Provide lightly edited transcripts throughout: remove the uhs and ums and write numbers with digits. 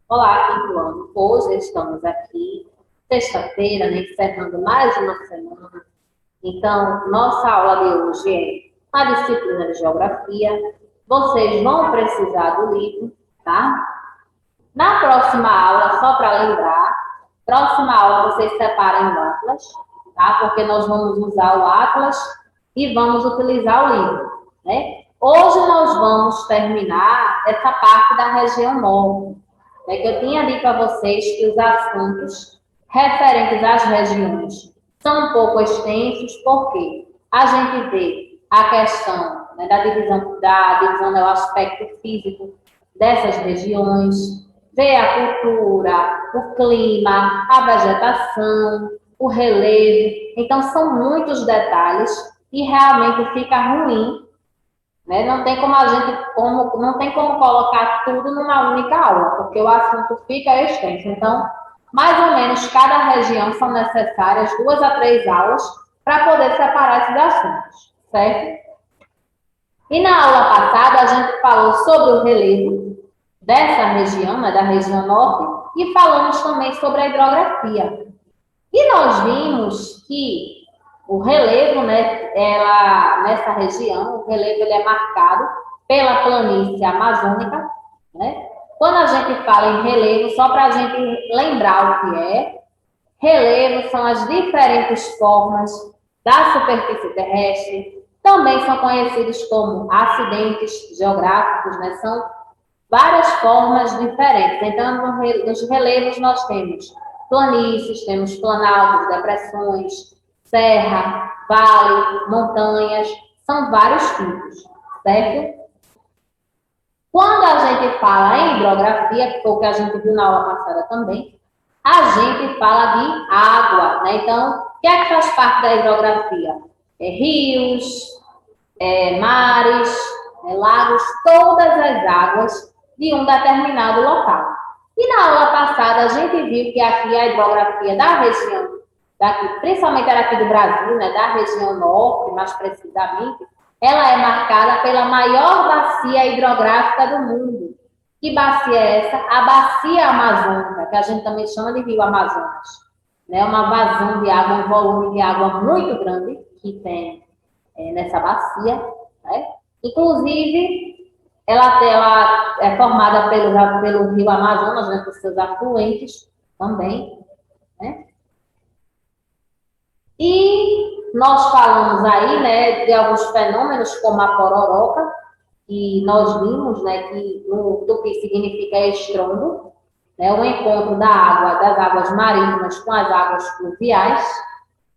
Olá, quinto ano. Hoje estamos aqui, sexta-feira, né, encerrando mais uma semana. Então, nossa aula de hoje é a disciplina de Geografia. Vocês vão precisar do livro, tá? Na próxima aula, só para lembrar, próxima aula vocês separem o Atlas, tá? Porque nós vamos usar o Atlas e vamos utilizar o livro, né? Hoje nós vamos terminar essa parte da região norte, né? Que eu tinha dito a vocês que os assuntos referentes às regiões são um pouco extensos, porque a gente vê a questão, né, da divisão do aspecto físico dessas regiões, ver a cultura, o clima, a vegetação, o relevo. Então, são muitos detalhes e realmente fica ruim, né? Não tem como colocar tudo numa única aula, porque o assunto fica extenso. Então, mais ou menos, cada região são necessárias 2 a 3 aulas para poder separar esses assuntos, certo? E na aula passada, a gente falou sobre o relevo dessa região, né, da região norte, e falamos também sobre a hidrografia. E nós vimos que o relevo, né, nessa região, o relevo ele é marcado pela planície amazônica, né? Quando a gente fala em relevo, só para a gente lembrar o que é, relevo são as diferentes formas da superfície terrestre, também são conhecidos como acidentes geográficos, né? São várias formas diferentes. Então, nos relevos nós temos planícies, temos planaltos, depressões, serra, vale, montanhas, são vários tipos, certo? Quando a gente fala em hidrografia, que foi o que a gente viu na aula passada também, a gente fala de água, né? Então, o que é que faz parte da hidrografia? Rios, mares, lagos, todas as águas de um determinado local. E na aula passada a gente viu que aqui a hidrografia da região, principalmente era aqui do Brasil, né, da região norte, mais precisamente, ela é marcada pela maior bacia hidrográfica do mundo. Que bacia é essa? A bacia amazônica, que a gente também chama de Rio Amazonas. Né, uma vazão de água, um volume de água muito grande que tem nessa bacia, né? Inclusive, ela é formada pelo rio Amazonas, né, por seus afluentes também, né? E nós falamos aí, né, de alguns fenômenos como a pororoca, que nós vimos, né, que no tupi significa estrondo, né, o encontro das águas marítimas com as águas fluviais.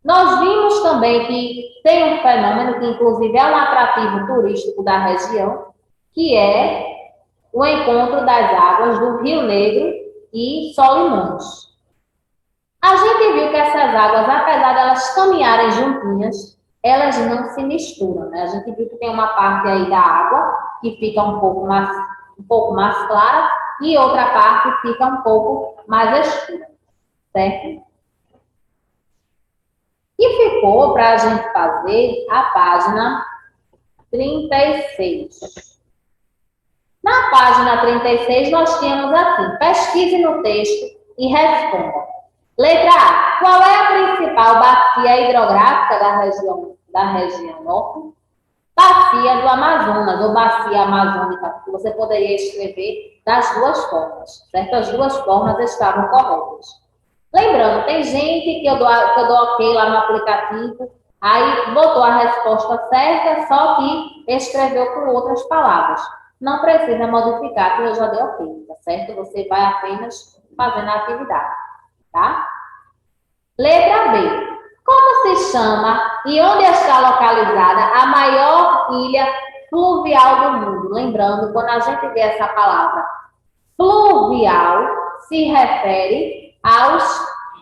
Nós vimos também que tem um fenômeno que, inclusive, é um atrativo turístico da região, que é o encontro das águas do Rio Negro e Solimões. A gente viu que essas águas, apesar de elas caminharem juntinhas, elas não se misturam, né? A gente viu que tem uma parte aí da água que fica um pouco mais clara e outra parte fica um pouco mais escura, certo? E ficou para a gente fazer a página 36. Na página 36, nós tínhamos assim: pesquise no texto e responda. Letra A. Qual é a principal bacia hidrográfica da região norte? Bacia do Amazonas, ou bacia amazônica, que você poderia escrever das duas formas, certo? As duas formas estavam corretas. Lembrando, tem gente que eu dou ok lá no aplicativo, aí botou a resposta certa, só que escreveu com outras palavras. Não precisa modificar, que eu já dei ok, tá certo? Você vai apenas fazendo a atividade, tá? Letra B. Como se chama e onde está localizada a maior ilha fluvial do mundo? Lembrando, quando a gente vê essa palavra fluvial, se refere aos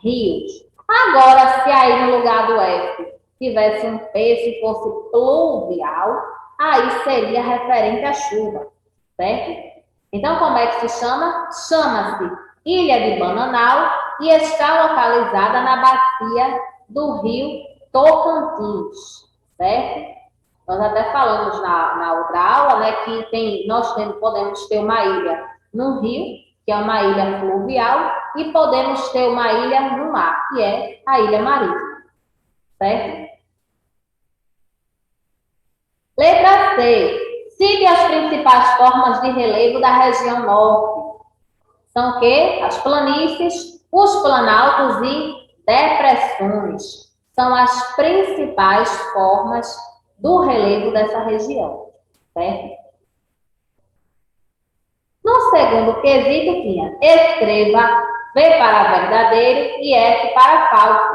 rios. Agora, se aí no lugar do F tivesse um P, se fosse pluvial, aí seria referente à chuva, certo? Então, como é que se chama? Chama-se Ilha de Bananal e está localizada na bacia do rio Tocantins, certo? Nós até falamos na outra aula, né, que podemos ter uma ilha no rio, que é uma ilha fluvial, e podemos ter uma ilha no mar, que é a ilha marítima, certo? Letra C. Cite as principais formas de relevo da região norte. São o quê? As planícies, os planaltos e depressões. São as principais formas do relevo dessa região, certo? No segundo quesito tinha escreva V para verdadeiro e F para falso.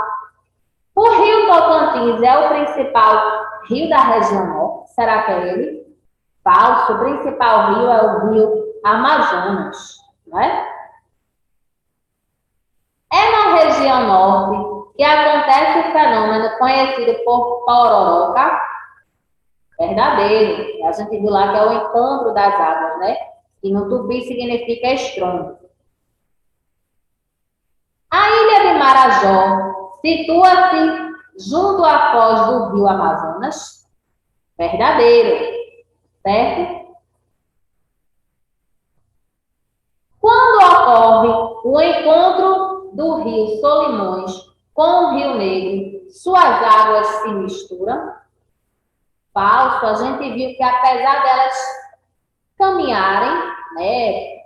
O rio Tocantins é o principal rio da região norte? Será que é ele? Falso. O principal rio é o rio Amazonas, não é? É na região norte que acontece o fenômeno conhecido por pororoca? Verdadeiro. A gente viu lá que é o encontro das águas, né? E no tupi significa estrondo. A ilha de Marajó situa-se junto à foz do rio Amazonas? Verdadeiro, certo? Quando ocorre o encontro do rio Solimões com o rio Negro, suas águas se misturam? Falso. A gente viu que apesar delas caminharem, né,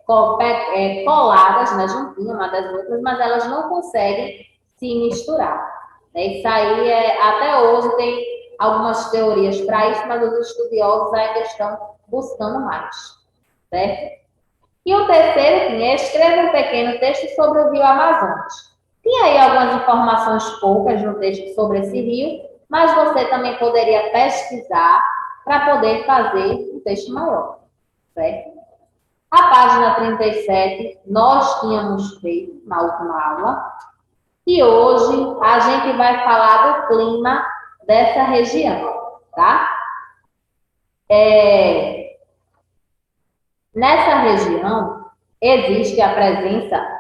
coladas, né, juntinhas uma das outras, mas elas não conseguem se misturar. Isso aí, até hoje tem algumas teorias para isso, mas os estudiosos ainda estão buscando mais, certo? E o terceiro tinha, escreva um pequeno texto sobre o rio Amazonas. Tinha aí algumas informações poucas no texto sobre esse rio, mas você também poderia pesquisar para poder fazer um texto maior, certo? A página 37, nós tínhamos feito na última aula, e hoje a gente vai falar do clima dessa região, tá? Nessa região existe a presença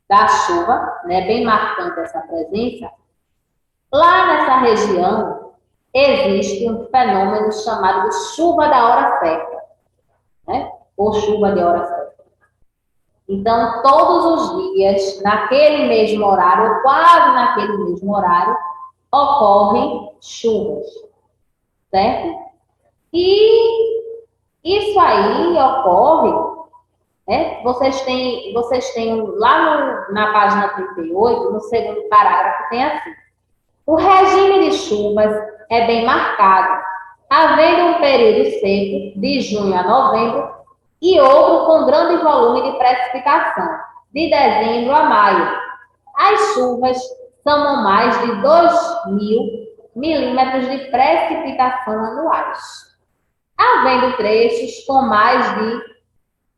da chuva, né? Bem marcante essa presença. Lá nessa região existe um fenômeno chamado de chuva da hora certa, né? Ou chuva de hora certa. Então, todos os dias, naquele mesmo horário, ou quase naquele mesmo horário, ocorrem chuvas, certo? E isso aí ocorre, né? Vocês têm lá na página 38, no segundo parágrafo, tem assim: o regime de chuvas é bem marcado, havendo um período seco, de junho a novembro, e outro com grande volume de precipitação, de dezembro a maio. As chuvas somam mais de 2.000 milímetros de precipitação anuais, havendo trechos com mais de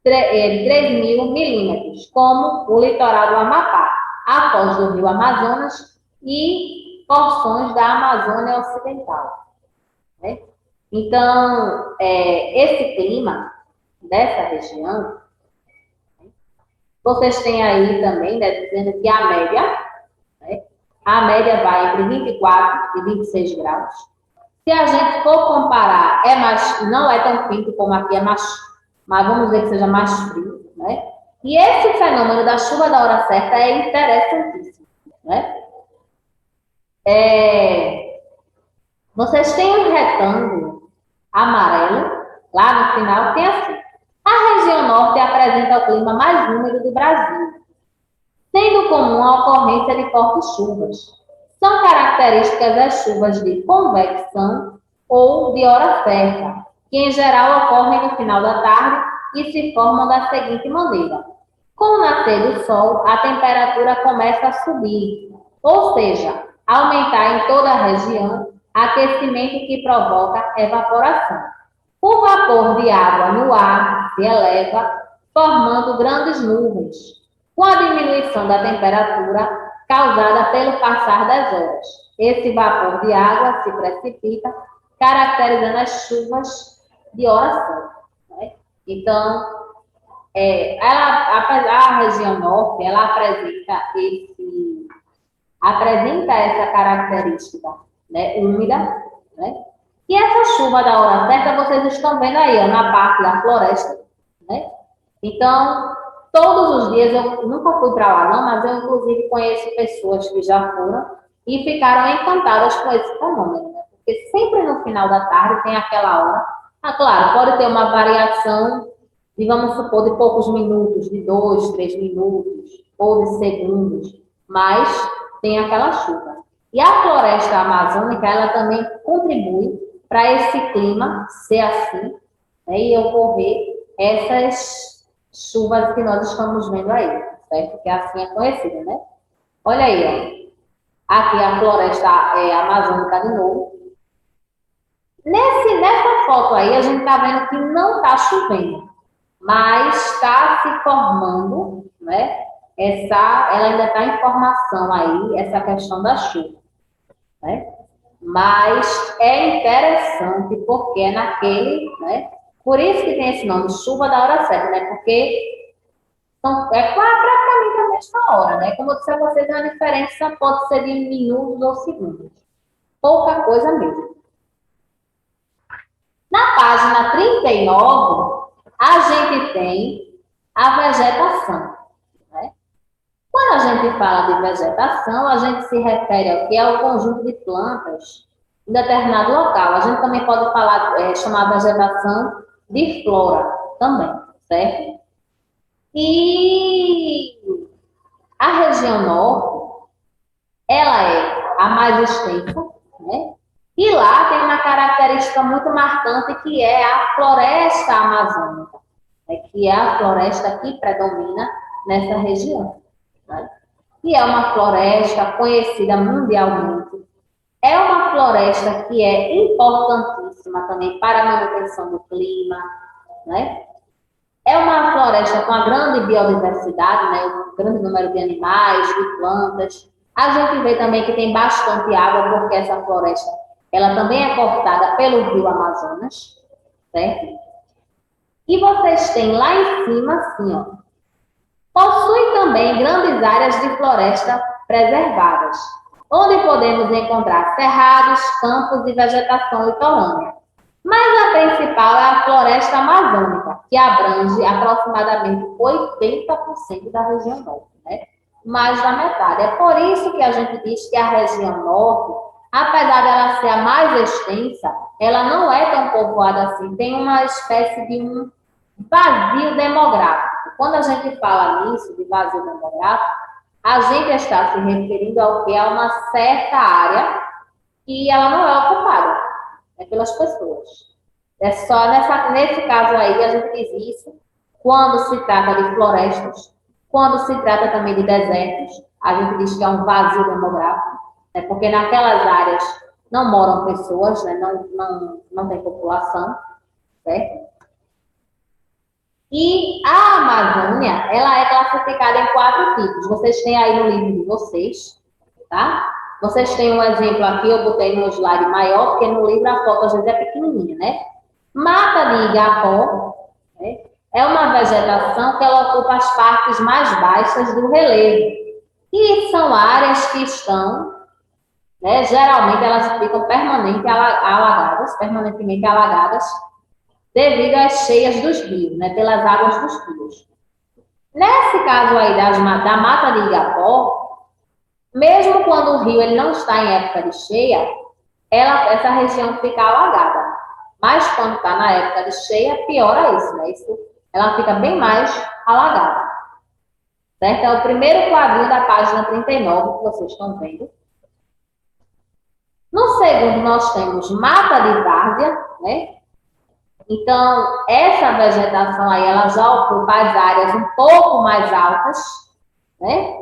3.000 milímetros, como o litoral do Amapá, a foz do rio Amazonas e porções da Amazônia Ocidental, né? Então, esse clima dessa região, vocês têm aí também, né, dizendo que a média vai entre 24 e 26 graus. Se a gente for comparar, não é tão quente como aqui, mas vamos dizer que seja mais frio, né? E esse fenômeno da chuva da hora certa é interessantíssimo, né? Vocês têm um retângulo amarelo, lá no final tem assim: a região norte apresenta o clima mais úmido do Brasil, sendo comum a ocorrência de fortes chuvas. São características as chuvas de convecção ou de hora certa, que em geral ocorrem no final da tarde e se formam da seguinte maneira: com o nascer do sol, a temperatura começa a subir, ou seja, aumentar em toda a região, aquecimento que provoca evaporação. O vapor de água no ar se eleva, formando grandes nuvens, com a diminuição da temperatura causada pelo passar das horas. Esse vapor de água se precipita, caracterizando as chuvas de hora certa, né? Então, a região norte, ela apresenta essa característica, né, úmida, né? E essa chuva da hora certa, vocês estão vendo aí, ó, na parte da floresta, né? Então, todos os dias, eu nunca fui para lá não, mas eu inclusive conheço pessoas que já foram e ficaram encantadas com esse fenômeno, né? Porque sempre no final da tarde tem aquela hora. Ah, claro, pode ter uma variação, de, vamos supor, de poucos minutos, de 2, 3 minutos, ou de segundos, mas tem aquela chuva. E a floresta amazônica, ela também contribui para esse clima ser assim, né, e ocorrer essas chuvas que nós estamos vendo aí, certo? Que assim é conhecida, né? Olha aí, ó. Aqui a floresta amazônica de novo. Nessa foto aí, a gente está vendo que não está chovendo, mas está se formando, né? Ela ainda está em formação aí, essa questão da chuva, né? Mas é interessante porque é naquele, né? Por isso que tem esse nome, chuva da hora certa, né? Porque é praticamente a mesma hora, né? Como eu disse a vocês, a diferença pode ser de minutos ou segundos. Pouca coisa mesmo. Na página 39, a gente tem a vegetação, né? Quando a gente fala de vegetação, a gente se refere ao que é o conjunto de plantas em determinado local. A gente também pode falar, chamar a vegetação de flora também, certo? E a região norte, ela é a mais extensa, né? E lá tem uma característica muito marcante que é a floresta amazônica, né? Que é a floresta que predomina nessa região, né? E é uma floresta conhecida mundialmente. É uma floresta que é importantíssima também para a manutenção do clima, né? É uma floresta com uma grande biodiversidade, né? Um grande número de animais, de plantas. A gente vê também que tem bastante água, porque essa floresta ela também é cortada pelo rio Amazonas, certo? E vocês têm lá em cima, assim, ó, possui também grandes áreas de floresta preservadas, onde podemos encontrar cerrados, campos e vegetação litorânea. Mas a principal é a floresta amazônica, que abrange aproximadamente 80% da região norte, né? Mais da metade. É por isso que a gente diz que a região norte, apesar dela ser a mais extensa, ela não é tão povoada assim. Tem uma espécie de um vazio demográfico. Quando a gente fala nisso, de vazio demográfico, a gente está se referindo ao que é uma certa área que ela não é ocupada, né, pelas pessoas. É só nesse caso aí a gente diz isso quando se trata de florestas, quando se trata também de desertos, a gente diz que é um vazio demográfico, né, porque naquelas áreas não moram pessoas, né, não tem população, certo? E a Amazônia, ela é classificada em 4 tipos. Vocês têm aí no livro de vocês, tá? Vocês têm um exemplo aqui, eu botei no slide maior, porque no livro a foto às vezes é pequenininha, né? Mata de igapó, né? É uma vegetação que ela ocupa as partes mais baixas do relevo. E são áreas que estão, né, geralmente elas ficam permanentemente alagadas, devido às cheias dos rios, né, pelas águas dos rios. Nesse caso aí da mata de igapó, mesmo quando o rio ele não está em época de cheia, essa região fica alagada. Mas quando está na época de cheia, piora isso, né? Ela fica bem mais alagada. Certo? É o primeiro quadrinho da página 39 que vocês estão vendo. No segundo, nós temos mata de várzea, né? Então, essa vegetação aí, ela já ocupa as áreas um pouco mais altas, né?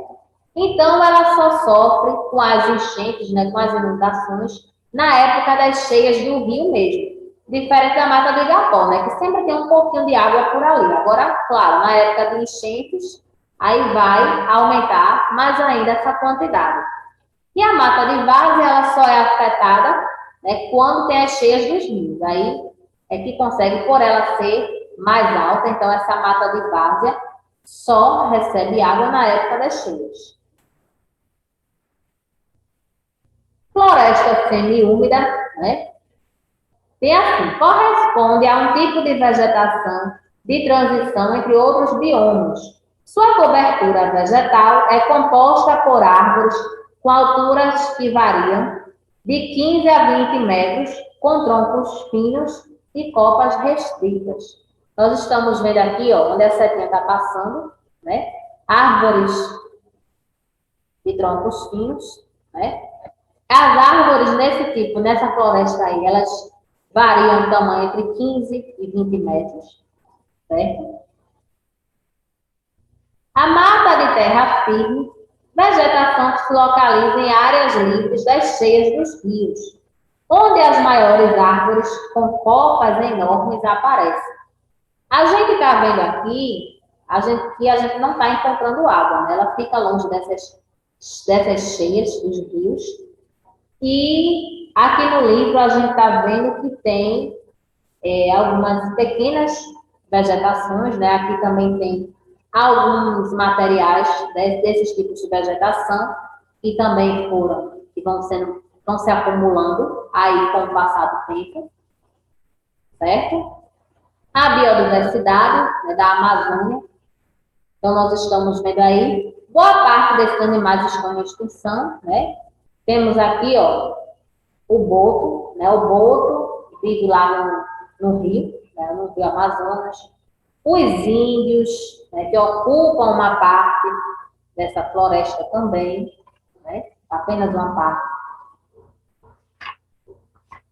Então, ela só sofre com as enchentes, né, com as inundações, na época das cheias do rio mesmo. Diferente da mata do igapó, né, que sempre tem um pouquinho de água por ali. Agora, claro, na época de enchentes, aí vai aumentar mais ainda essa quantidade. E a mata de várzea, ela só é afetada, né, quando tem as cheias dos rios. Aí é que consegue, por ela ser mais alta, então essa mata de várzea só recebe água na época das cheias. Floresta semiúmida, né? E assim, corresponde a um tipo de vegetação de transição entre outros biomas, Sua cobertura vegetal é composta por árvores com alturas que variam de 15 a 20 metros, com troncos finos e copas restritas. Nós estamos vendo aqui, ó, onde a setinha está passando, né? Árvores de troncos finos, né? As árvores nesse tipo, nessa floresta aí, elas variam em tamanho entre 15 e 20 metros, certo? A mata de terra firme, vegetação que se localiza em áreas livres das cheias dos rios, onde as maiores árvores com copas enormes aparecem. A gente está vendo aqui, a gente não está encontrando água, né? Ela fica longe dessas cheias dos rios. E aqui no livro a gente está vendo que tem algumas pequenas vegetações, né? Aqui também tem alguns materiais desses tipos de vegetação que também vão se acumulando aí com o passar do tempo, certo? A biodiversidade, né, da Amazônia. Então, nós estamos vendo aí, boa parte desses animais estão em extinção, né? Temos aqui, ó, o boto, né? O boto vive lá no rio, né? No rio Amazonas. Os índios, né, que ocupam uma parte dessa floresta também, né? Apenas uma parte.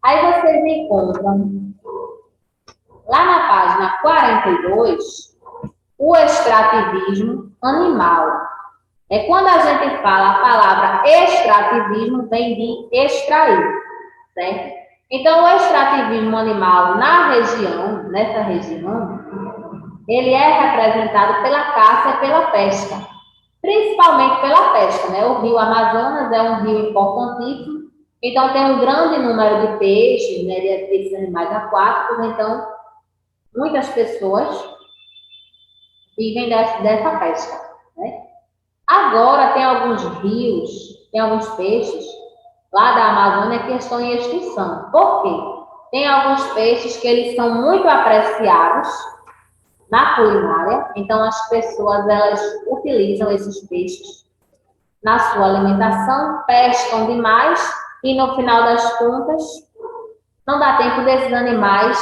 Aí vocês encontram, lá na página 42, o extrativismo animal. É quando a gente fala a palavra extrativismo, vem de extrair, certo? Então, o extrativismo animal nessa região, ele é representado pela caça e pela pesca, principalmente pela pesca, né? O rio Amazonas é um rio importantíssimo, então tem um grande número de peixes, né, desses animais aquáticos, então muitas pessoas vivem dessa pesca, né? Agora tem alguns rios, tem alguns peixes lá da Amazônia que estão em extinção. Por quê? Tem alguns peixes que eles são muito apreciados na culinária, então as pessoas elas utilizam esses peixes na sua alimentação, pescam demais e no final das contas não dá tempo desses animais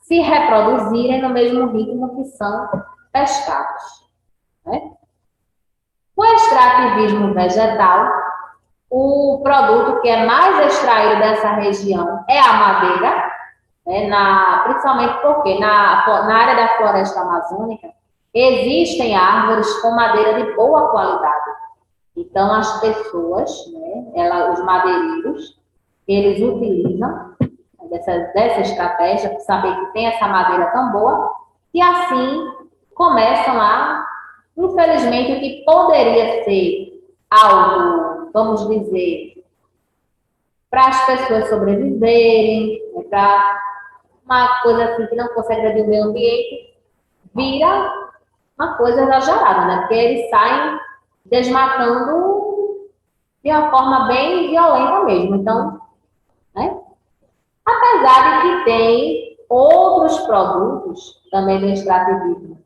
se reproduzirem no mesmo ritmo que são pescados, né? O extrativismo vegetal, o produto que é mais extraído dessa região é a madeira, né? Principalmente porque na área da floresta amazônica existem árvores com madeira de boa qualidade. Então, as pessoas, né, os madeireiros, eles utilizam dessa estratégia para saber que tem essa madeira tão boa e assim começam a, infelizmente, o que poderia ser algo, vamos dizer, para as pessoas sobreviverem, né, para uma coisa assim que não consegue agredir o meio ambiente, vira uma coisa exagerada, né? Porque eles saem desmatando de uma forma bem violenta mesmo. Então, né? Apesar de que tem outros produtos também do extrativismo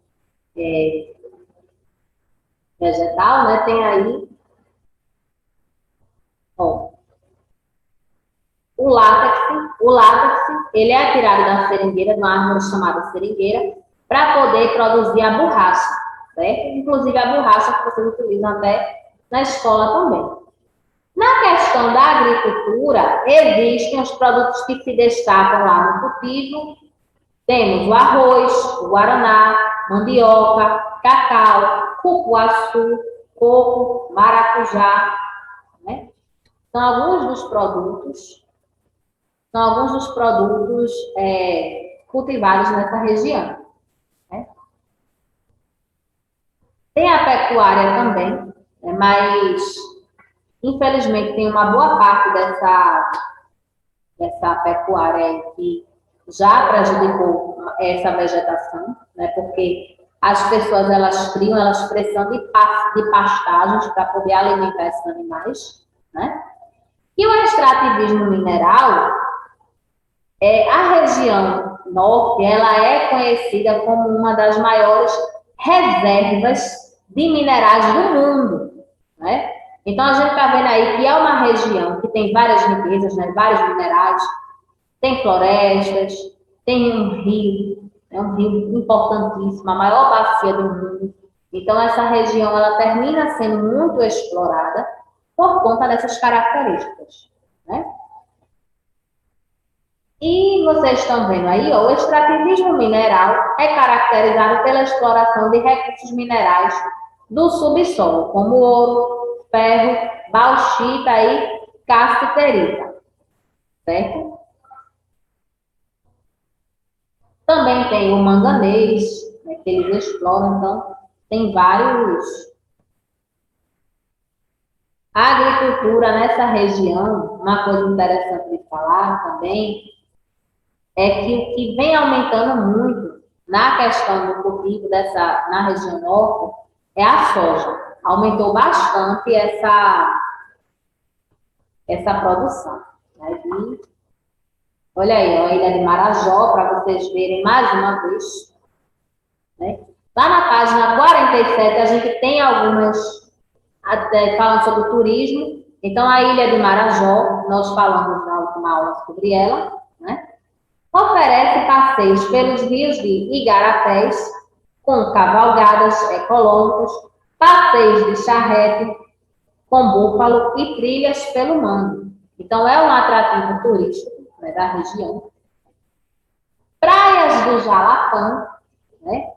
vegetal, né? Tem aí, ó, o látex, ele é tirado da seringueira, de uma árvore chamada seringueira, para poder produzir a borracha, certo? Inclusive a borracha que vocês utilizam até na escola também. Na questão da agricultura, existem os produtos que se destacam lá no cultivo. Temos o arroz, o guaraná, mandioca, cacau, cupuaçu, coco, maracujá, né? São alguns dos produtos cultivados nessa região, né? Tem a pecuária também, mas infelizmente tem uma boa parte dessa pecuária aí que já prejudicou essa vegetação, né? Porque as pessoas elas precisam de pastagens para poder alimentar esses animais, né? E o extrativismo mineral, a região norte, ela é conhecida como uma das maiores reservas de minerais do mundo, né? Então, a gente está vendo aí que é uma região que tem várias riquezas, né? Vários minerais, tem florestas, tem um rio, é um rio importantíssimo, a maior bacia do mundo. Então, essa região, ela termina sendo muito explorada por conta dessas características, né? E vocês estão vendo aí, ó, o extrativismo mineral é caracterizado pela exploração de recursos minerais do subsolo, como ouro, ferro, bauxita e cassiterita, certo? Também tem o manganês, né, que eles exploram, então tem vários. A agricultura nessa região, uma coisa interessante de falar também, é que o que vem aumentando muito na questão do cultivo na região norte é a soja. Aumentou bastante essa produção. Né? E, olha aí, ó, a Ilha de Marajó, para vocês verem mais uma vez. Né? Lá na página 47, a gente tem algumas falando sobre o turismo. Então, a Ilha de Marajó, nós falamos na última aula sobre ela, né? Oferece passeios pelos rios de igarapés, com cavalgadas ecológicas, passeios de charrete, com búfalo e trilhas pelo mangue. Então, é um atrativo turístico, né, da região. Praias do Jalapão, né,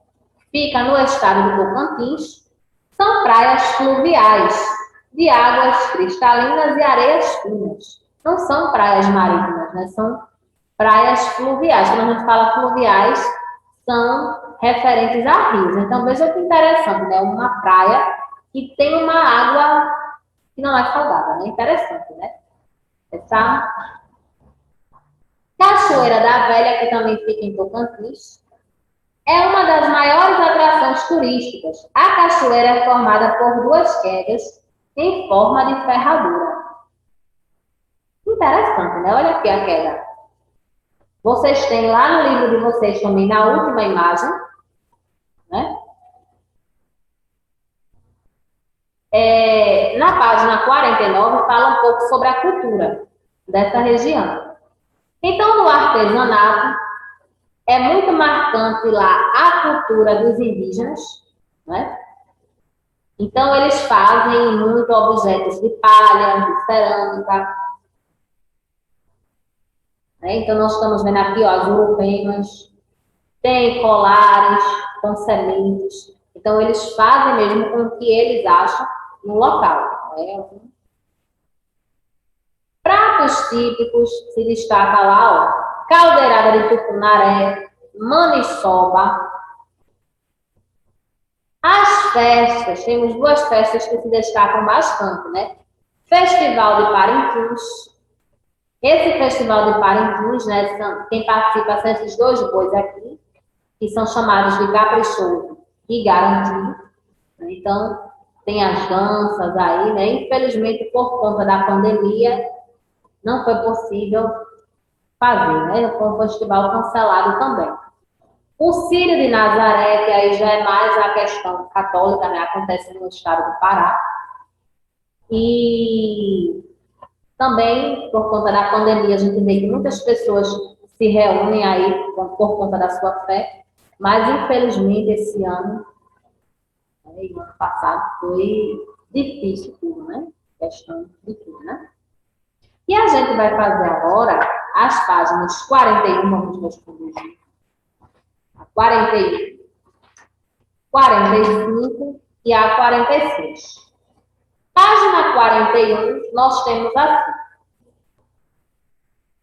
fica no estado do Tocantins, são praias fluviais, de águas cristalinas e areias finas. Não são praias marítimas, né, são praias fluviais. Quando a gente fala fluviais, são referentes a rios. Então, veja que interessante, né? Uma praia que tem uma água que não é salgada, né? Interessante, né? Essa Cachoeira da Velha, que também fica em Tocantins, é uma das maiores atrações turísticas. A cachoeira é formada por duas quedas em forma de ferradura. Interessante, né? Olha aqui a queda. Vocês têm lá no livro de vocês também, na última imagem, né? Na página 49, fala um pouco sobre a cultura dessa região. Então, no artesanato, é muito marcante lá a cultura dos indígenas, né? Então, eles fazem muito objetos de palha, de cerâmica, né? Então, nós estamos vendo aqui, ó, as urupenas, tem colares com sementes. Então, eles fazem mesmo com o que eles acham no local. Né? Pratos típicos, se destaca lá, ó, caldeirada de tucunaré, maniçoba. As festas, temos duas festas que se destacam bastante, né? Festival de Parintins. Esse Festival de Parintins, né, quem participa são esses dois bois aqui, que são chamados de caprichoso e garantido. Então, tem as danças aí, né? Infelizmente, por conta da pandemia, não foi possível fazer, né? Foi um festival cancelado também. O Círio de Nazaré, que aí já é mais a questão católica, né? Acontece no estado do Pará. E também, por conta da pandemia, a gente vê que muitas pessoas se reúnem aí por conta da sua fé, mas infelizmente esse ano, né, ano passado, foi difícil tudo, né? Questão de tudo, né? E a gente vai fazer agora as páginas 41, vamos responder a 41, 45 e a 46. Página 41, nós temos assim.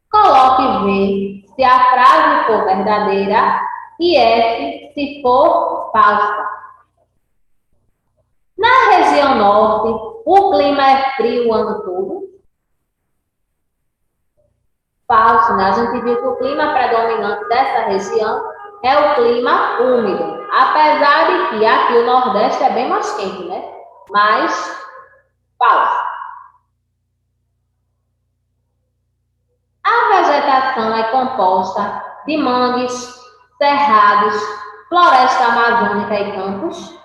Coloque V se a frase for verdadeira e F se for falsa. Na região norte, o clima é frio o ano todo. Falso, né? A gente viu que o clima predominante dessa região é o clima úmido. Apesar de que aqui o Nordeste é bem mais quente, né? Mas, falso. A vegetação é composta de mangues, cerrados, floresta amazônica e campos.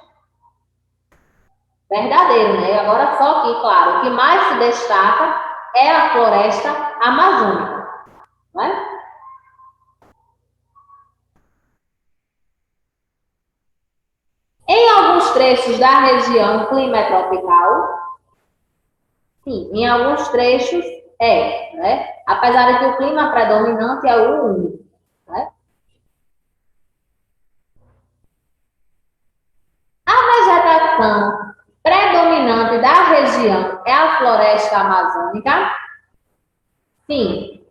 verdadeiro, né? Agora só que, claro, o que mais se destaca é a floresta amazônica, não é? Em alguns trechos da região, o clima é tropical. Sim, em alguns trechos né? Apesar de que o clima predominante é o úmido, né? A vegetação predominante da região é a floresta amazônica. Sim,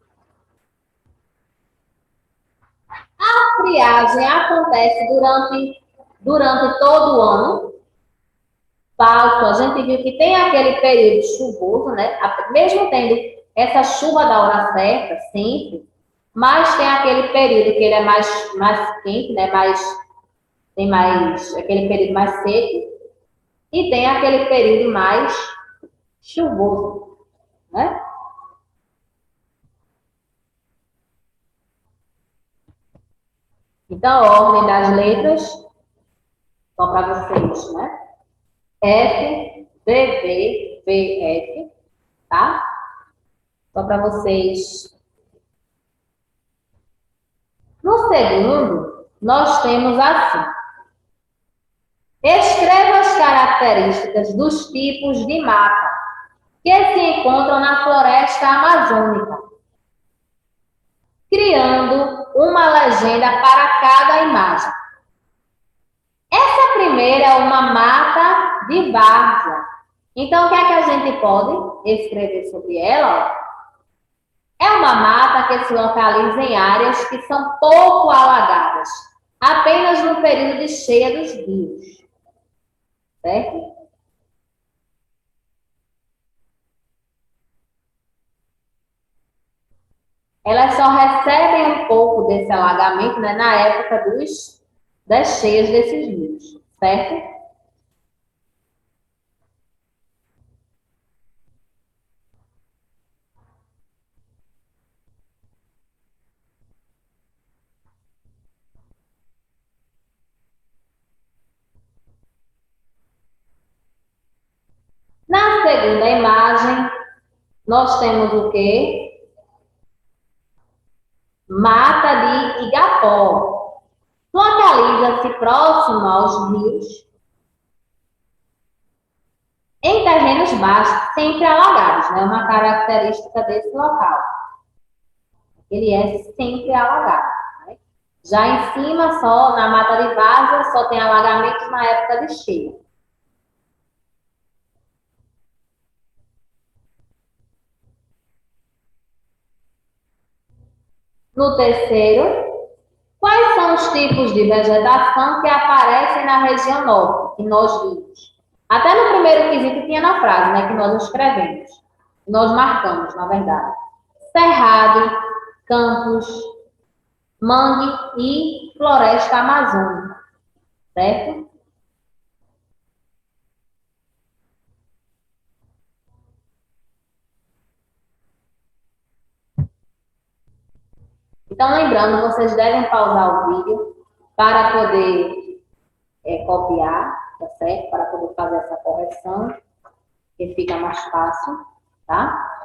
a friagem acontece durante todo o ano. Falso, a gente viu que tem aquele período chuvoso, né? Mesmo tendo essa chuva da hora certa, sempre, mas tem aquele período que ele é mais quente, né? Tem mais aquele período mais seco e tem aquele período mais chuvoso, né? Então, a ordem das letras, só para vocês, né? F, V, V, V, F, tá? Só para vocês. No segundo, nós temos assim. Escreva as características dos tipos de mata que se encontram na floresta amazônica, criando uma legenda para cada imagem. Essa primeira é uma mata de várzea. Então, o que é que a gente pode escrever sobre ela? É uma mata que se localiza em áreas que são pouco alagadas, apenas no período de cheia dos rios, certo? Elas só recebem um pouco desse alagamento, né, na época das cheias desses rios, certo? Na segunda imagem, nós temos o quê? Mata de Igapó. Localiza-se próximo aos rios, em terrenos baixos, sempre alagados, né? Uma característica desse local. Ele é sempre alagado, né? Já em cima, só na mata de várzea, só tem alagamentos na época de cheia. No terceiro, quais são os tipos de vegetação que aparecem na região norte, que nós vimos? Até no primeiro quesito tinha na frase, né, que nós escrevemos, que nós marcamos, na verdade. Cerrado, campos, mangue e floresta amazônica, certo? Então, lembrando, vocês devem pausar o vídeo para poder copiar, tá certo? Para poder fazer essa correção, que fica mais fácil, tá?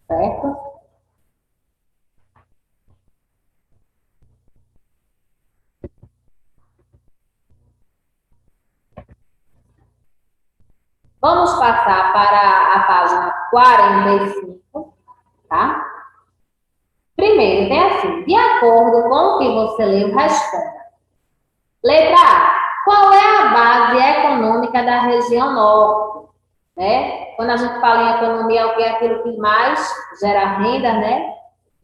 Certo? Vamos passar para a página 45, tá? Primeiro, tem assim, de acordo com o que você leu, responda. Letra A. Qual é a base econômica da região norte? Né? Quando a gente fala em economia, é o que é aquilo que mais gera renda, né?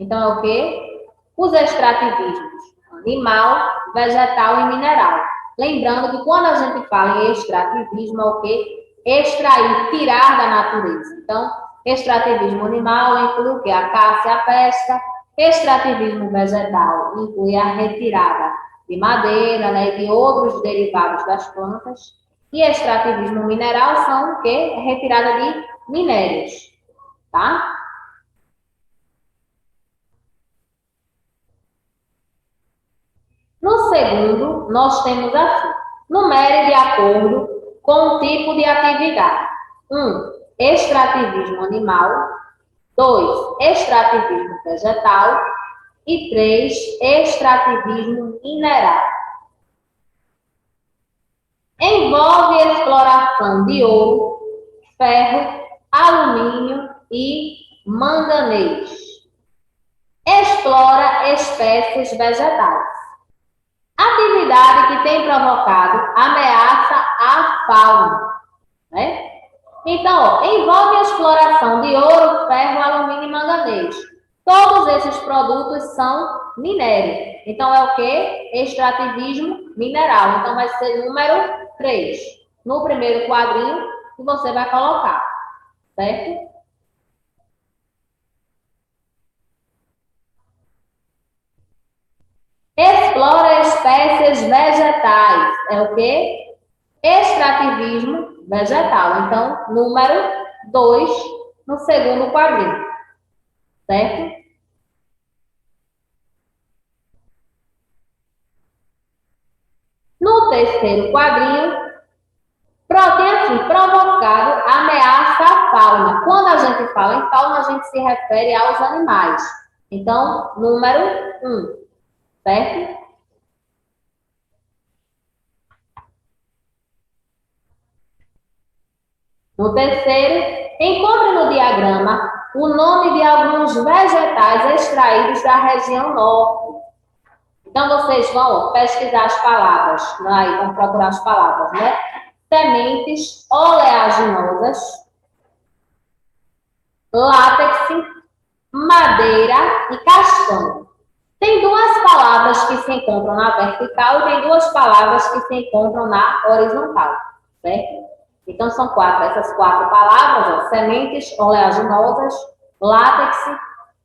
Então, é o quê? Os extrativismos, animal, vegetal e mineral. Lembrando que quando a gente fala em extrativismo, é o quê? Extrair, tirar da natureza. Então, extrativismo animal inclui o quê? A caça e a pesca. Extrativismo vegetal inclui a retirada de madeira, né, e de outros derivados das plantas. E extrativismo mineral são o quê? Retirada de minérios, tá? No segundo, nós temos assim, numere de acordo com o tipo de atividade. Extrativismo animal. 2, extrativismo vegetal. E 3, extrativismo mineral. Envolve exploração de ouro, ferro, alumínio e manganês. Explora espécies vegetais. Atividade que tem provocado ameaça à fauna, né? Então, ó, envolve a exploração de ouro, ferro, alumínio e manganês. Todos esses produtos são minério. Então, é o quê? Extrativismo mineral. Então, vai ser número 3. No primeiro quadrinho que você vai colocar, certo? Explora espécies vegetais. É o quê? Extrativismo vegetal. Então, número 2 no segundo quadrinho, certo? No terceiro quadrinho, tem assim, provocado ameaça à fauna. Quando a gente fala em fauna, a gente se refere aos animais. Então, número certo? No terceiro, encontre no diagrama o nome de alguns vegetais extraídos da região norte. Então, vocês vão pesquisar as palavras, aí vão procurar as palavras, né? Sementes oleaginosas, látex, madeira e castanho. Tem duas palavras que se encontram na vertical e tem duas palavras que se encontram na horizontal, certo? Então, são essas quatro palavras, ó, sementes oleaginosas, látex,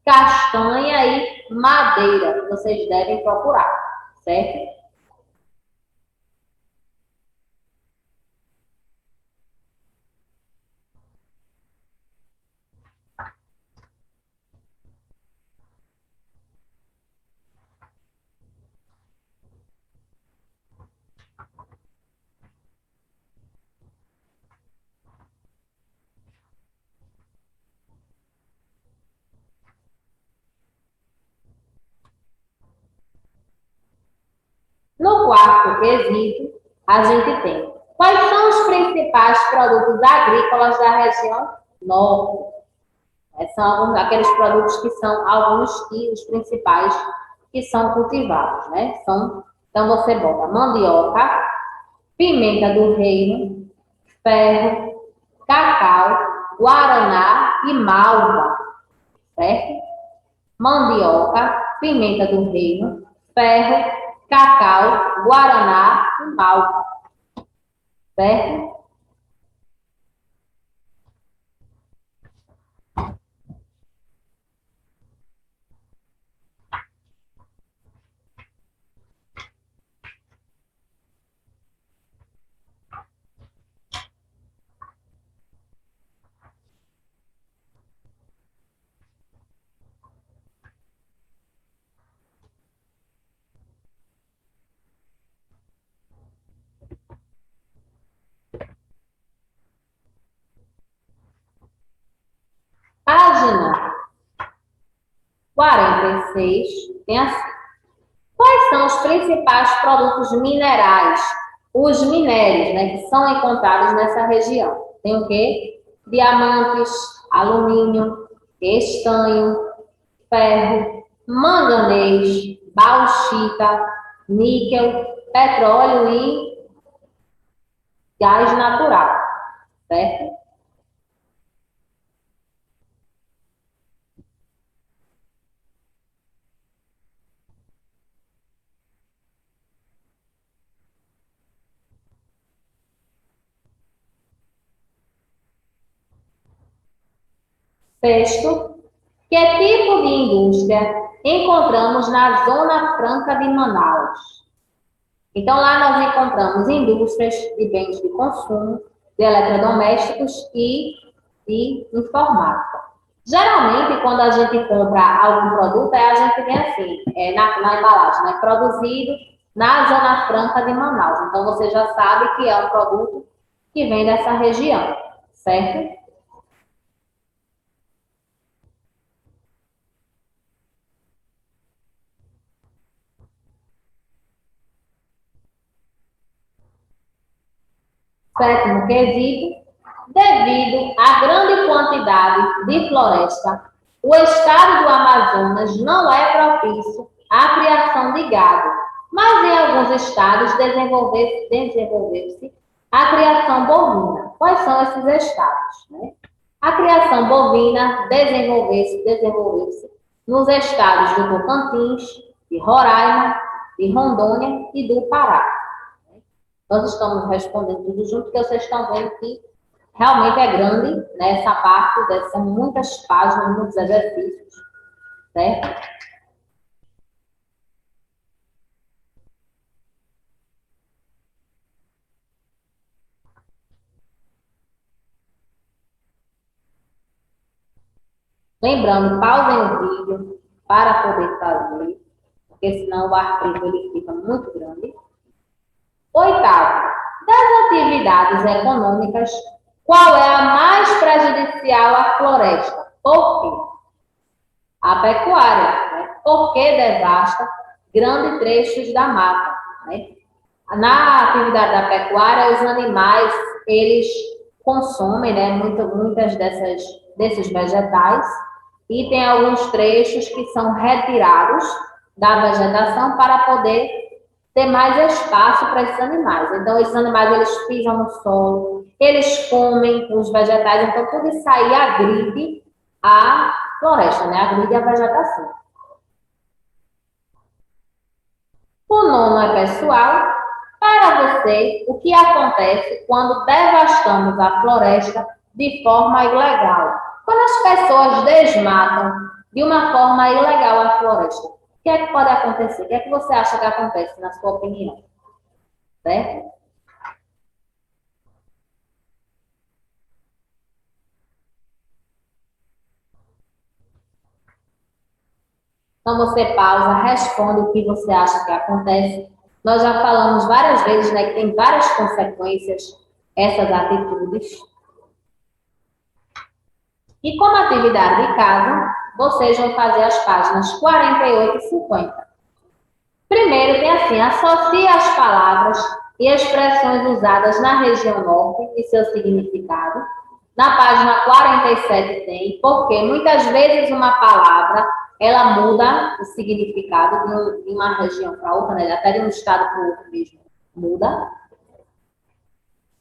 castanha e madeira, que vocês devem procurar, certo? No quarto quesito, a gente tem quais são os principais produtos agrícolas da região norte? São aqueles produtos que são alguns e os principais que são cultivados, né? Então você bota mandioca, pimenta do reino, ferro, cacau, guaraná e malva, certo? Mandioca, pimenta do reino, ferro, cacau, guaraná e malva, certo? Página 46 tem assim. Quais são os principais produtos minerais? Os minérios, né, que são encontrados nessa região. Tem o quê? Diamantes, alumínio, estanho, ferro, manganês, bauxita, níquel, petróleo e gás natural, certo? Sexto, que tipo de indústria encontramos na Zona Franca de Manaus? Então, lá nós encontramos indústrias de bens de consumo, de eletrodomésticos e informática. Geralmente, quando a gente compra algum produto, a gente vê assim, na embalagem, né? Produzido na Zona Franca de Manaus. Então, você já sabe que é um produto que vem dessa região, certo? Sétimo quesito, devido à grande quantidade de floresta, o estado do Amazonas não é propício à criação de gado, mas em alguns estados desenvolveu-se a criação bovina. Quais são esses estados? Né? A criação bovina desenvolveu-se nos estados do Tocantins, de Roraima, de Rondônia e do Pará. Nós estamos respondendo tudo junto, porque vocês estão vendo que realmente é grande, né, essa parte, são muitas páginas, muitos exercícios, certo? Lembrando, pausem o vídeo para poder fazer, porque senão o arquivo ele fica muito grande. Oitavo, das atividades econômicas, qual é a mais prejudicial à floresta? Por quê? A pecuária, né? Porque devasta grandes trechos da mata, né? Na atividade da pecuária, os animais, eles consomem, né, muitas desses vegetais e tem alguns trechos que são retirados da vegetação para poder ter mais espaço para esses animais. Então, esses animais, eles pisam no solo, eles comem os vegetais, então tudo isso aí agride a floresta, né, agride a vegetação. O nono é pessoal. Para você, o que acontece quando devastamos a floresta de forma ilegal? Quando as pessoas desmatam de uma forma ilegal a floresta, o que é que pode acontecer? O que é que você acha que acontece, na sua opinião? Certo? Então você pausa, responde o que você acha que acontece. Nós já falamos várias vezes, né, que tem várias consequências essas atitudes. E como atividade de casa, vocês vão fazer as páginas 48 e 50. Primeiro tem assim, associe as palavras e expressões usadas na região norte e seu significado. Na página 47 tem, porque muitas vezes uma palavra, ela muda o significado de uma região para outra, né? Até de um estado para o outro mesmo. Muda.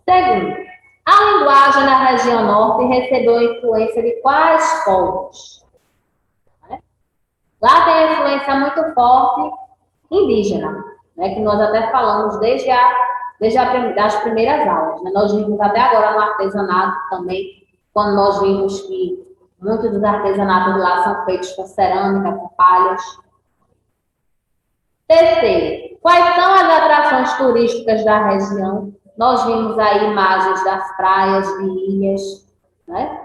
Segundo, a linguagem na região norte recebeu influência de quais povos? Lá tem a influência muito forte indígena, né, que nós até falamos das primeiras aulas. Né? Nós vimos até agora no artesanato também, quando nós vimos que muitos dos artesanatos lá são feitos com cerâmica, com palhas. Terceiro, quais são as atrações turísticas da região? Nós vimos aí imagens das praias, de ilhas, né?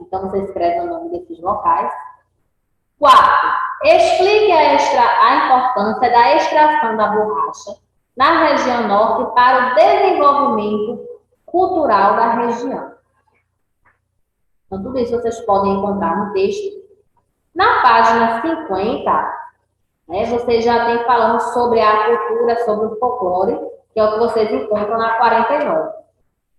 Então você escreve o nome desses locais. Quarto, explique a importância da extração da borracha na região norte para o desenvolvimento cultural da região. Então, tudo isso vocês podem encontrar no texto. Na página 50, né, vocês já tem falando sobre a cultura, sobre o folclore, que é o que vocês encontram na 49.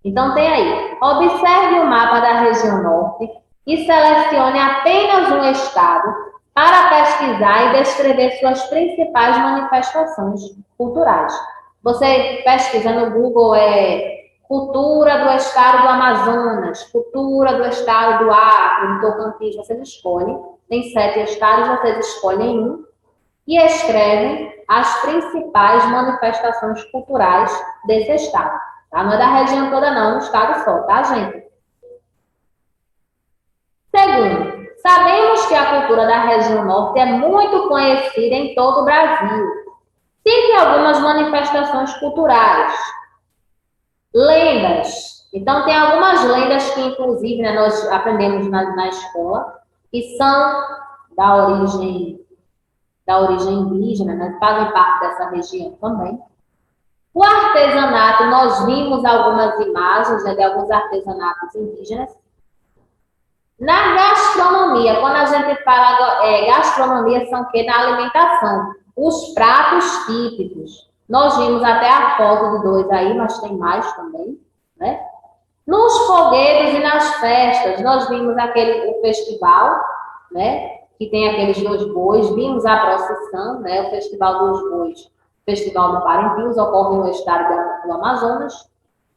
Então, tem aí, observe o mapa da região norte e selecione apenas um estado para pesquisar e descrever suas principais manifestações culturais. Você pesquisa no Google cultura do estado do Amazonas, cultura do estado do Acre, do Tocantins, vocês escolhem. Tem 7 estados, vocês escolhem um e escrevem as principais manifestações culturais desse estado. Tá? Não é da região toda não, um estado só, tá, gente? Segundo, sabemos que a cultura da região norte é muito conhecida em todo o Brasil. Cite algumas manifestações culturais. Lendas. Então, tem algumas lendas que, inclusive, né, nós aprendemos na escola, que são da origem indígena, né, fazem parte dessa região também. O artesanato, nós vimos algumas imagens, né, de alguns artesanatos indígenas. Na gastronomia, quando a gente fala gastronomia, são o quê? Na alimentação. Os pratos típicos. Nós vimos até a foto de dois aí, mas tem mais também, né? Nos fogueiros e nas festas, nós vimos o festival, né? Que tem aqueles dois bois, vimos a procissão, né? O Festival dos Bois, o Festival do Parintins, ocorre no estado do Amazonas,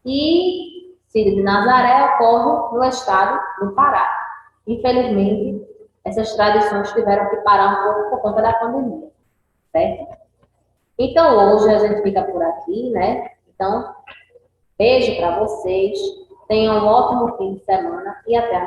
e Círio de Nazaré ocorre no estado do Pará. Infelizmente, essas tradições tiveram que parar um pouco por conta da pandemia, certo? Então, hoje a gente fica por aqui, né? Então, beijo para vocês, tenham um ótimo fim de semana e até a